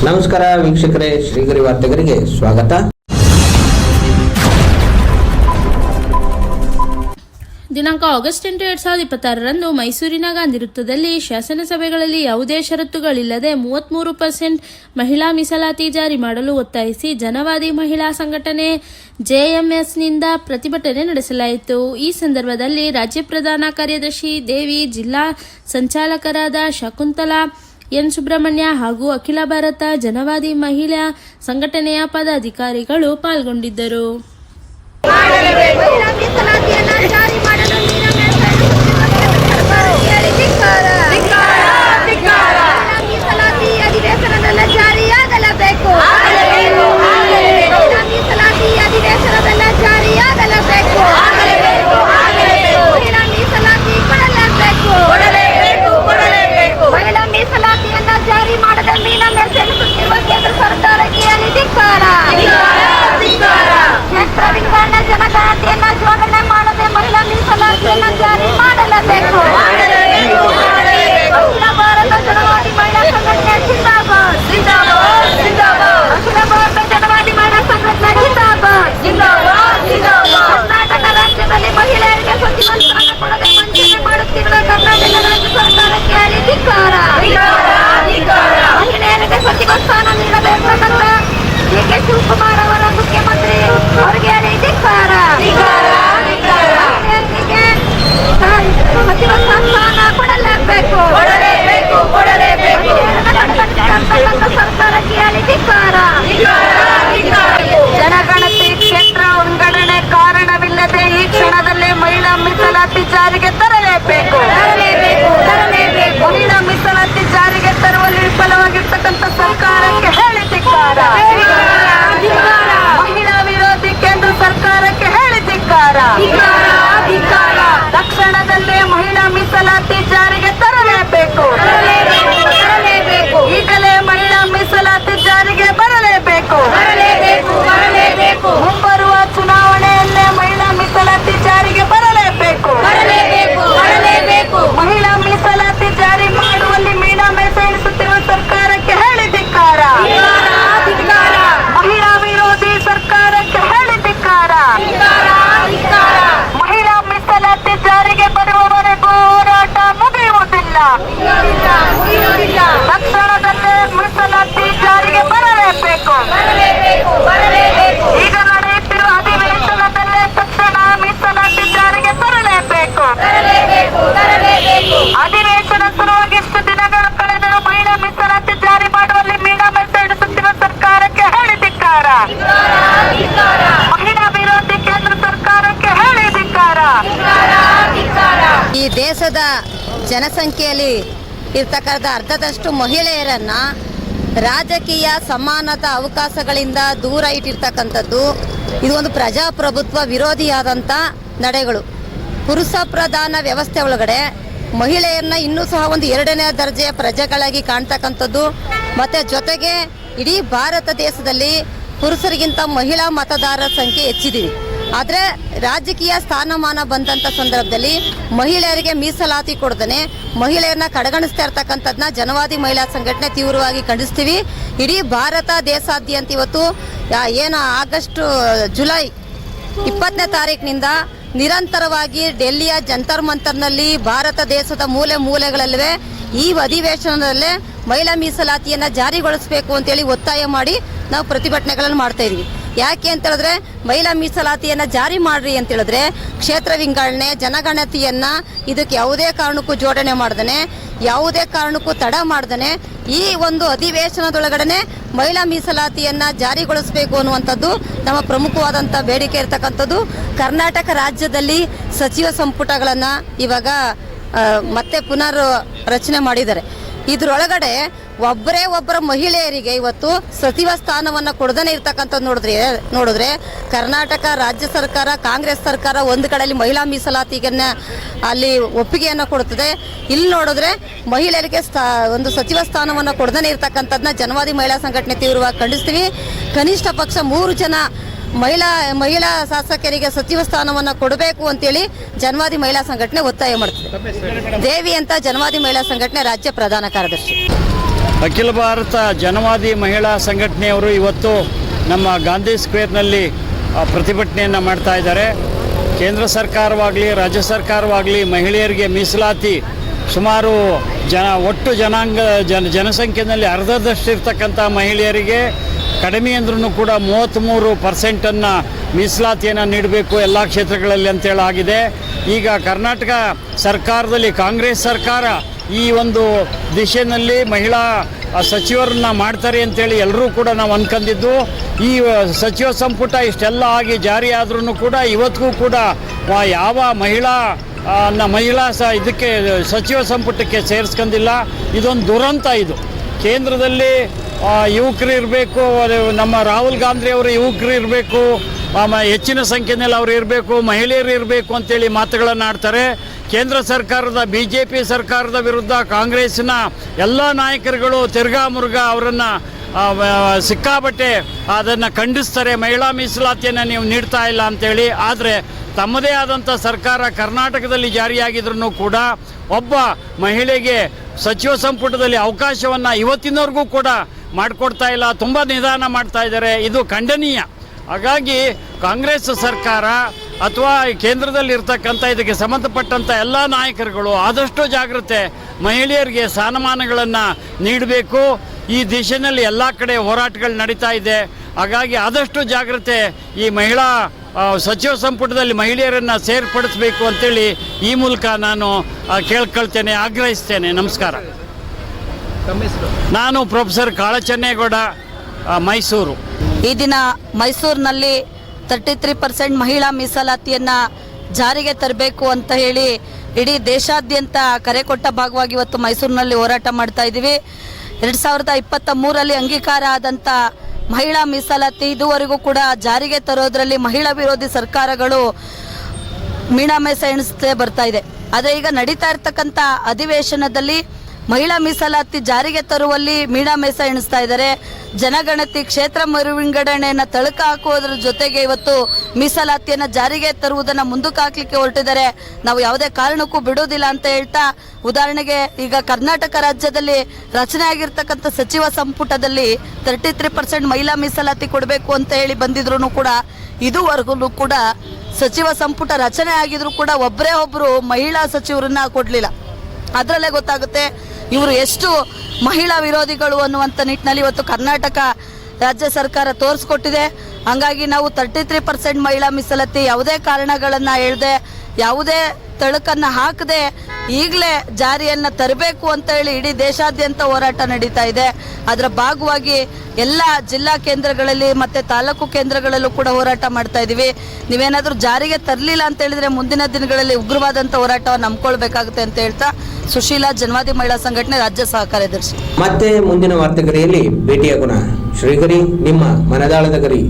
ನಮಸ್ಕಾರ ವೀಕ್ಷಕರೇ, ಶ್ರೀಗರಿ ವಾರ್ತೆಗರಿಗೆ ಸ್ವಾಗತ. ದಿನಾಂಕ ಆಗಸ್ಟ್ 8, 2026ರಂದು ಮೈಸೂರಿನ ಗಾಂಧಿ ವೃತ್ತದಲ್ಲಿ ಶಾಸನಸಭೆಗಳಲ್ಲಿ ಯಾವುದೇ ಷರತ್ತುಗಳಿಲ್ಲದೆ 33% ಮಹಿಳಾ ಮೀಸಲಾತಿ ಜಾರಿ ಮಾಡಲು ಒತ್ತಾಯಿಸಿ ಜನವಾದಿ ಮಹಿಳಾ ಸಂಘಟನೆ ಜೆಎಂಎಸ್ನಿಂದ ಪ್ರತಿಭಟನೆ ನಡೆಸಲಾಯಿತು. ಈ ಸಂದರ್ಭದಲ್ಲಿ ರಾಜ್ಯ ಪ್ರಧಾನ ಕಾರ್ಯದರ್ಶಿ ದೇವಿ, ಜಿಲ್ಲಾ ಸಂಚಾಲಕರಾದ ಶಕುಂತಲಾ ಎನ್ ಸುಬ್ರಹ್ಮಣ್ಯ ಹಾಗೂ ಅಖಿಲ ಭಾರತ ಜನವಾದಿ ಮಹಿಳಾ ಸಂಘಟನೆಯ ಪದಾಧಿಕಾರಿಗಳು ಪಾಲ್ಗೊಂಡಿದ್ದರು. ಶಿವಕುಮಾರ್ ಅವರ ಮುಖ್ಯಮಂತ್ರಿ ಅವರಿಗೆ ಅಧಿಕಾರ ಸಚಿವ ಸ್ಥಾನ ಕೊಡಲೇಬೇಕು. ಸರ್ಕಾರಕ್ಕೆ ಅಧಿಕಾರ. ಜನಗಣತಿ ಕ್ಷೇತ್ರ ವಿಂಗಡಣೆ ಕಾರಣವಿಲ್ಲದೆ ಈ ಕ್ಷಣದಲ್ಲೇ ಮಹಿಳಾ ಮೀಸಲಾತಿ ಜಾರಿಗೆ ತರಲೇಬೇಕು. ಮಹಿಳಾ ಮೀಸಲಾತಿ ಜಾರಿಗೆ ತರುವಲ್ಲಿ ವಿಫಲವಾಗಿರ್ತಕ್ಕಂಥ ಸರ್ಕಾರಕ್ಕೆ ಹೇಳಿ ಧಿಕ್ಕಾರ. ಮಹಿಳಾ ವಿರೋಧಿ ಕೇಂದ್ರ ಸರ್ಕಾರಕ್ಕೆ ಹೇಳಿ ಧಿಕ್ಕಾರ. ತಕ್ಷಣದಲ್ಲೇ ಮಹಿಳಾ ಮೀಸಲಾತಿ ಜಾರಿಗೆ ತರಲೇಬೇಕು. ಈಗಲೇ ಮಹಿಳಾ ಮೀಸಲಾತಿ ಜಾರಿಗೆ ಬರಲೇಬೇಕು. ಮುಂಬರುವ ಚುನಾವಣೆಯಲ್ಲೇ ಮಹಿಳಾ ಮೀಸಲಾತಿ ಜಾರಿಗೆ ಬರಲೇಬೇಕು. ಮಹಿಳಾ ಮೀಸಲಾತಿ ಜಾರಿ ಮಾಡುವಲ್ಲಿ ಮೀನಾಮೇಷ ಎಣಿಸುತ್ತಿರುವ ಸರ್ಕಾರಕ್ಕೆ ಹೇಳಿ ಧಿಕ್ಕಾರ. ಮಹಿಳಾ ವಿರೋಧಿ ಸರ್ಕಾರಕ್ಕೆ ಹೇಳಿ ಧಿಕ್ಕಾರ. ಮಹಿಳಾ ಮೀಸಲಾತಿ ಜಾರಿಗೆ ಬರುವವರೆಗೂ ಹೋರಾಟ ಮುಗಿಯುವುದಿಲ್ಲ. ತಕ್ಷಣದಲ್ಲೇ ಮೀಸಲಾತಿ ಜಾರಿಗೆ ಬರಲೇಬೇಕು. ಈಗ ನಡೆಯುತ್ತಿರುವ ಅಧಿವೇಶನದಲ್ಲೇ ತಕ್ಷಣ ಮೀಸಲಾತಿ ಜಾರಿಗೆ ಬರಲೇಬೇಕು. ಅಧಿವೇಶನ ಶುರುವಾಗಿಷ್ಟು ದಿನಗಳು ಕಳೆದರೂ ಮಹಿಳಾ ಮೀಸಲಾತಿ ಜಾರಿ ಮಾಡುವಲ್ಲಿ ಮೀನಾಮೇಷ ಎಣಿಸುತ್ತಿರುವ ಸರ್ಕಾರಕ್ಕೆ ಹೇಳಿ ಧಿಕ್ಕಾರ. ಮಹಿಳಾ ವಿರೋಧಿ ಕೇಂದ್ರ ಸರ್ಕಾರಕ್ಕೆ ಹೇಳಿ ಧಿಕ್ಕಾರ. ಈ ದೇಶದ ಜನಸಂಖ್ಯೆಯಲ್ಲಿ ಇರ್ತಕ್ಕಂಥ ಅರ್ಧದಷ್ಟು ಮಹಿಳೆಯರನ್ನ ರಾಜಕೀಯ ಸಮಾನತಾ ಅವಕಾಶಗಳಿಂದ ದೂರ ಇಟ್ಟಿರ್ತಕ್ಕಂಥದ್ದು ಇದು ಒಂದು ಪ್ರಜಾಪ್ರಭುತ್ವ ವಿರೋಧಿಯಾದಂಥ ನಡೆಗಳು. ಪುರುಷ ಪ್ರಧಾನ ವ್ಯವಸ್ಥೆ ಒಳಗಡೆ ಮಹಿಳೆಯರನ್ನ ಇನ್ನೂ ಸಹ ಒಂದು 2ನೇ ದರ್ಜೆಯ ಪ್ರಜೆಗಳಾಗಿ ಕಾಣ್ತಕ್ಕಂಥದ್ದು. ಮತ್ತು ಜೊತೆಗೆ ಇಡೀ ಭಾರತ ದೇಶದಲ್ಲಿ ಪುರುಷರಿಗಿಂತ ಮಹಿಳಾ ಮತದಾರರ ಸಂಖ್ಯೆ ಹೆಚ್ಚಿದೆ. ಆದರೆ ರಾಜಕೀಯ ಸ್ಥಾನಮಾನ ಬಂದಂಥ ಸಂದರ್ಭದಲ್ಲಿ ಮಹಿಳೆಯರಿಗೆ ಮೀಸಲಾತಿ ಕೊಡದೇ ಮಹಿಳೆಯರನ್ನ ಕಡೆಗಣಿಸ್ತಾ ಇರ್ತಕ್ಕಂಥದ್ದನ್ನ ಜನವಾದಿ ಮಹಿಳಾ ಸಂಘಟನೆ ತೀವ್ರವಾಗಿ ಖಂಡಿಸ್ತೀವಿ. ಇಡೀ ಭಾರತ ದೇಶಾದ್ಯಂತ ಇವತ್ತು ಜುಲೈ 20ನೇ ತಾರೀಕಿನಿಂದ ನಿರಂತರವಾಗಿ ಡೆಲ್ಲಿಯ ಜಂತರ್ ಮಂತರ್ನಲ್ಲಿ ಭಾರತ ದೇಶದ ಮೂಲೆ ಮೂಲೆಗಳಲ್ಲೇ ಈ ಅಧಿವೇಶನದಲ್ಲೇ ಮಹಿಳಾ ಮೀಸಲಾತಿಯನ್ನು ಜಾರಿಗೊಳಿಸಬೇಕು ಅಂತೇಳಿ ಒತ್ತಾಯ ಮಾಡಿ ನಾವು ಪ್ರತಿಭಟನೆಗಳನ್ನು ಮಾಡ್ತಾ ಇದೀವಿ. ಯಾಕೆ ಅಂತ ಹೇಳಿದ್ರೆ ಮಹಿಳಾ ಮೀಸಲಾತಿಯನ್ನು ಜಾರಿ ಮಾಡ್ರಿ ಅಂತ ಹೇಳಿದ್ರೆ ಕ್ಷೇತ್ರ ವಿಂಗಡಣೆ ಜನಗಣತಿಯನ್ನು ಇದಕ್ಕೆ ಯಾವುದೇ ಕಾರಣಕ್ಕೂ ಜೋಡಣೆ ಮಾಡ್ದೇ ಯಾವುದೇ ಕಾರಣಕ್ಕೂ ತಡ ಮಾಡ್ದೇ ಈ ಒಂದು ಅಧಿವೇಶನದೊಳಗಡೆ ಮಹಿಳಾ ಮೀಸಲಾತಿಯನ್ನು ಜಾರಿಗೊಳಿಸಬೇಕು ಅನ್ನುವಂಥದ್ದು ನಮ್ಮ ಪ್ರಮುಖವಾದಂಥ ಬೇಡಿಕೆ ಇರತಕ್ಕಂಥದ್ದು. ಕರ್ನಾಟಕ ರಾಜ್ಯದಲ್ಲಿ ಸಚಿವ ಸಂಪುಟಗಳನ್ನು ಇವಾಗ ಮತ್ತೆ ಪುನರ್ ರಚನೆ ಮಾಡಿದ್ದಾರೆ. ಇದರೊಳಗಡೆ ಒಬ್ಬರ ಮಹಿಳೆಯರಿಗೆ ಇವತ್ತು ಸಚಿವ ಸ್ಥಾನವನ್ನು ಕೊಡದೇ ಇರ್ತಕ್ಕಂಥದ್ದು ನೋಡಿದ್ರೆ ಕರ್ನಾಟಕ ರಾಜ್ಯ ಸರ್ಕಾರ ಕಾಂಗ್ರೆಸ್ ಸರ್ಕಾರ ಒಂದು ಕಡೆಯಲ್ಲಿ ಮಹಿಳಾ ಮೀಸಲಾತಿಗನ್ನ ಅಲ್ಲಿ ಒಪ್ಪಿಗೆಯನ್ನು ಕೊಡುತ್ತದೆ. ಇಲ್ಲಿ ನೋಡಿದ್ರೆ ಮಹಿಳೆಯರಿಗೆ ಒಂದು ಸಚಿವ ಸ್ಥಾನವನ್ನು ಕೊಡದೇ ಇರ್ತಕ್ಕಂಥದ್ದನ್ನ ಜನವಾದಿ ಮಹಿಳಾ ಸಂಘಟನೆ ತೀವ್ರವಾಗಿ ಖಂಡಿಸ್ತೀವಿ. ಕನಿಷ್ಠ ಪಕ್ಷ 3 ಜನ ಮಹಿಳಾ ಶಾಸಕರಿಗೆ ಸಚಿವ ಸ್ಥಾನವನ್ನು ಕೊಡಬೇಕು ಅಂತೇಳಿ ಜನವಾದಿ ಮಹಿಳಾ ಸಂಘಟನೆ ಒತ್ತಾಯ ಮಾಡುತ್ತದೆ. ದೇವಿ ಅಂತ ಜನವಾದಿ ಮಹಿಳಾ ಸಂಘಟನೆ ರಾಜ್ಯ ಪ್ರಧಾನ ಕಾರ್ಯದರ್ಶಿ. ಅಖಿಲ ಭಾರತ ಜನವಾದಿ ಮಹಿಳಾ ಸಂಘಟನೆಯವರು ಇವತ್ತು ನಮ್ಮ ಗಾಂಧಿ ಸ್ಕ್ವೇರ್ನಲ್ಲಿ ಪ್ರತಿಭಟನೆಯನ್ನು ಮಾಡ್ತಾ ಇದ್ದಾರೆ. ಕೇಂದ್ರ ಸರ್ಕಾರವಾಗಲಿ ರಾಜ್ಯ ಸರ್ಕಾರವಾಗಲಿ ಮಹಿಳೆಯರಿಗೆ ಮೀಸಲಾತಿ ಸುಮಾರು ಒಟ್ಟು ಜನಸಂಖ್ಯೆಯಲ್ಲಿ ಅರ್ಧದಷ್ಟಿರ್ತಕ್ಕಂಥ ಮಹಿಳೆಯರಿಗೆ ಕಡಿಮೆ ಅಂದ್ರೂ ಕೂಡ 33% ಮೀಸಲಾತಿಯನ್ನು ನೀಡಬೇಕು ಎಲ್ಲ ಕ್ಷೇತ್ರಗಳಲ್ಲಿ ಅಂತೇಳಾಗಿದೆ. ಈಗ ಕರ್ನಾಟಕ ಸರ್ಕಾರದಲ್ಲಿ ಕಾಂಗ್ರೆಸ್ ಸರ್ಕಾರ ಈ ಒಂದು ದಿಶೆಯಲ್ಲಿ ಮಹಿಳಾ ಸಚಿವರನ್ನ ಮಾಡ್ತಾರೆ ಅಂತೇಳಿ ಎಲ್ಲರೂ ಕೂಡ ನಾವು ಅನ್ಕೊಂಡಿದ್ದು. ಈ ಸಚಿವ ಸಂಪುಟ ಇಷ್ಟೆಲ್ಲ ಆಗಿ ಜಾರಿ ಆದ್ರೂ ಕೂಡ ಇವತ್ತಿಗೂ ಕೂಡ ಯಾವ ಮಹಿಳಾ ಇದಕ್ಕೆ ಸಚಿವ ಸಂಪುಟಕ್ಕೆ ಸೇರಿಸ್ಕೊಂಡಿಲ್ಲ. ಇದೊಂದು ದುರಂತ. ಇದು ಕೇಂದ್ರದಲ್ಲಿ ಯುವಕರು ಇರಬೇಕು, ನಮ್ಮ ರಾಹುಲ್ ಗಾಂಧಿ ಅವರು ಯುವಕರು ಇರಬೇಕು, ಹೆಚ್ಚಿನ ಸಂಖ್ಯೆಯಲ್ಲಿ ಅವರು ಇರಬೇಕು, ಮಹಿಳೆಯರು ಇರಬೇಕು ಅಂತೇಳಿ ಮಾತುಗಳನ್ನು ಆಡ್ತಾರೆ. ಕೇಂದ್ರ ಸರ್ಕಾರದ BJP ಸರ್ಕಾರದ ವಿರುದ್ಧ ಕಾಂಗ್ರೆಸ್ನ ಎಲ್ಲ ನಾಯಕರುಗಳು ತಿರ್ಗಾ ಮುರುಗಾ ಅವರನ್ನು ಸಿಕ್ಕಾಬಟ್ಟೆ ಅದನ್ನು ಖಂಡಿಸ್ತಾರೆ. ಮಹಿಳಾ ಮೀಸಲಾತಿಯನ್ನು ನೀವು ನೀಡ್ತಾ ಇಲ್ಲ ಅಂತೇಳಿ. ಆದರೆ ತಮ್ಮದೇ ಆದಂಥ ಸರ್ಕಾರ ಕರ್ನಾಟಕದಲ್ಲಿ ಜಾರಿಯಾಗಿದ್ರೂ ಕೂಡ ಒಬ್ಬ ಮಹಿಳೆಗೆ ಸಚಿವ ಸಂಪುಟದಲ್ಲಿ ಅವಕಾಶವನ್ನು ಇವತ್ತಿನವರೆಗೂ ಕೂಡ ಮಾಡಿಕೊಡ್ತಾ ಇಲ್ಲ. ತುಂಬ ನಿಧಾನ ಮಾಡ್ತಾ ಇದ್ದಾರೆ. ಇದು ಖಂಡನೀಯ. ಹಾಗಾಗಿ ಕಾಂಗ್ರೆಸ್ ಸರ್ಕಾರ ಅಥವಾ ಕೇಂದ್ರದಲ್ಲಿರ್ತಕ್ಕಂಥ ಇದಕ್ಕೆ ಸಂಬಂಧಪಟ್ಟಂಥ ಎಲ್ಲ ನಾಯಕರುಗಳು ಆದಷ್ಟು ಜಾಗ್ರತೆ ಮಹಿಳೆಯರಿಗೆ ಸ್ಥಾನಮಾನಗಳನ್ನು ನೀಡಬೇಕು. ಈ ದಿಶೆಯಲ್ಲಿ ಎಲ್ಲ ಕಡೆ ಹೋರಾಟಗಳು ನಡೀತಾ ಇದೆ. ಹಾಗಾಗಿ ಆದಷ್ಟು ಜಾಗ್ರತೆ ಈ ಮಹಿಳಾ ಸಚಿವ ಸಂಪುಟದಲ್ಲಿ ಮಹಿಳೆಯರನ್ನು ಸೇರ್ಪಡಿಸಬೇಕು ಅಂತೇಳಿ ಈ ಮೂಲಕ ನಾನು ಕೇಳ್ಕೊಳ್ತೇನೆ, ಆಗ್ರಹಿಸ್ತೇನೆ. ನಮಸ್ಕಾರ. ನಾನು ಪ್ರೊಫೆಸರ್ ಕಾಳಚನ್ನೇಗೌಡ, ಮೈಸೂರು. ಈ ದಿನ ಮೈಸೂರಿನಲ್ಲಿ 33% ಮಹಿಳಾ ಮೀಸಲಾತಿಯನ್ನು ಜಾರಿಗೆ ತರಬೇಕು ಅಂತ ಹೇಳಿ ಇಡೀ ದೇಶಾದ್ಯಂತ ಕರೆ ಕೊಟ್ಟ ಭಾಗವಾಗಿ ಇವತ್ತು ಮೈಸೂರಿನಲ್ಲಿ ಹೋರಾಟ ಮಾಡ್ತಾ ಇದ್ದೀವಿ. 2023ರಲ್ಲಿ ಅಂಗೀಕಾರ ಆದಂಥ ಮಹಿಳಾ ಮೀಸಲಾತಿ ಇದುವರೆಗೂ ಕೂಡ ಜಾರಿಗೆ ತರೋದ್ರಲ್ಲಿ ಮಹಿಳಾ ವಿರೋಧಿ ಸರ್ಕಾರಗಳು ಮೀನಾಮೇಷ ಎಣಿಸ್ತೇ ಬರ್ತಾ ಇದೆ. ಆದರೆ ಈಗ ನಡೀತಾ ಇರ್ತಕ್ಕಂಥ ಅಧಿವೇಶನದಲ್ಲಿ ಮಹಿಳಾ ಮೀಸಲಾತಿ ಜಾರಿಗೆ ತರುವಲ್ಲಿ ಮೀನಾಮೇಷ ಎಣಿಸ್ತಾ ಇದ್ದಾರೆ. ಜನಗಣತಿ ಕ್ಷೇತ್ರ ಮರುವಿಂಗಡಣೆಯನ್ನು ತಳುಕ ಹಾಕುವುದರ ಜೊತೆಗೆ ಇವತ್ತು ಮೀಸಲಾತಿಯನ್ನು ಜಾರಿಗೆ ತರುವುದನ್ನು ಮುಂದಕ್ಕೆ ಹಾಕಲಿಕ್ಕೆ ಹೊರಟಿದ್ದಾರೆ. ನಾವು ಯಾವುದೇ ಕಾರಣಕ್ಕೂ ಬಿಡೋದಿಲ್ಲ ಅಂತ ಹೇಳ್ತಾ, ಉದಾಹರಣೆಗೆ ಈಗ ಕರ್ನಾಟಕ ರಾಜ್ಯದಲ್ಲಿ ರಚನೆ ಆಗಿರ್ತಕ್ಕಂಥ ಸಚಿವ ಸಂಪುಟದಲ್ಲಿ 33% ಮಹಿಳಾ ಮೀಸಲಾತಿ ಕೊಡಬೇಕು ಅಂತ ಹೇಳಿ ಬಂದಿದ್ರು ಕೂಡ ಇದುವರೆಗೂ ಕೂಡ ಸಚಿವ ಸಂಪುಟ ರಚನೆ ಆಗಿದ್ರು ಕೂಡ ಒಬ್ಬರು ಮಹಿಳಾ ಸಚಿವರನ್ನ ಕೊಡಲಿಲ್ಲ. ಅದರಲ್ಲೇ ಗೊತ್ತಾಗುತ್ತೆ ಇವರು ಎಷ್ಟು ಮಹಿಳಾ ವಿರೋಧಿಗಳು ಅನ್ನುವಂಥ ನಿಟ್ಟಿನಲ್ಲಿ ಇವತ್ತು ಕರ್ನಾಟಕ ರಾಜ್ಯ ಸರ್ಕಾರ ತೋರಿಸ್ಕೊಟ್ಟಿದೆ. ಹಾಗಾಗಿ ನಾವು 33% ಮಹಿಳಾ ಮೀಸಲಾತಿ ಯಾವುದೇ ಕಾರಣಗಳನ್ನು ಹೇಳದೆ, ಯಾವುದೇ ತಳುಕನ್ನು ಹಾಕದೆ ಈಗಲೇ ಜಾರಿಯನ್ನು ತರಬೇಕು ಅಂತ ಹೇಳಿ ಇಡೀ ದೇಶಾದ್ಯಂತ ಹೋರಾಟ ನಡೀತಾ ಇದೆ. ಅದರ ಭಾಗವಾಗಿ ಎಲ್ಲ ಜಿಲ್ಲಾ ಕೇಂದ್ರಗಳಲ್ಲಿ ಮತ್ತು ತಾಲೂಕು ಕೇಂದ್ರಗಳಲ್ಲೂ ಕೂಡ ಹೋರಾಟ ಮಾಡ್ತಾ ಇದ್ದೀವಿ. ನೀವೇನಾದರೂ ಜಾರಿಗೆ ತರಲಿಲ್ಲ ಅಂತ ಹೇಳಿದ್ರೆ ಮುಂದಿನ ದಿನಗಳಲ್ಲಿ ಉಗ್ರವಾದಂಥ ಹೋರಾಟವನ್ನು ನಂಬ್ಕೊಳ್ಬೇಕಾಗುತ್ತೆ ಅಂತ ಹೇಳ್ತಾ, ಸುಶೀಲಾ, ಜನವಾದಿ ಮಹಿಳಾ ಸಂಘಟನೆ ರಾಜ್ಯ ಸಹ ಕಾರ್ಯದರ್ಶಿ. ಮತ್ತೆ ಮುಂದಿನ ವಾರ್ತೆಗರಿಯಲ್ಲಿ ಭೇಟಿಯಾಗೋಣ. ಶ್ರೀಗರಿ, ನಿಮ್ಮ ಮನದಾಳದ ಗರಿ.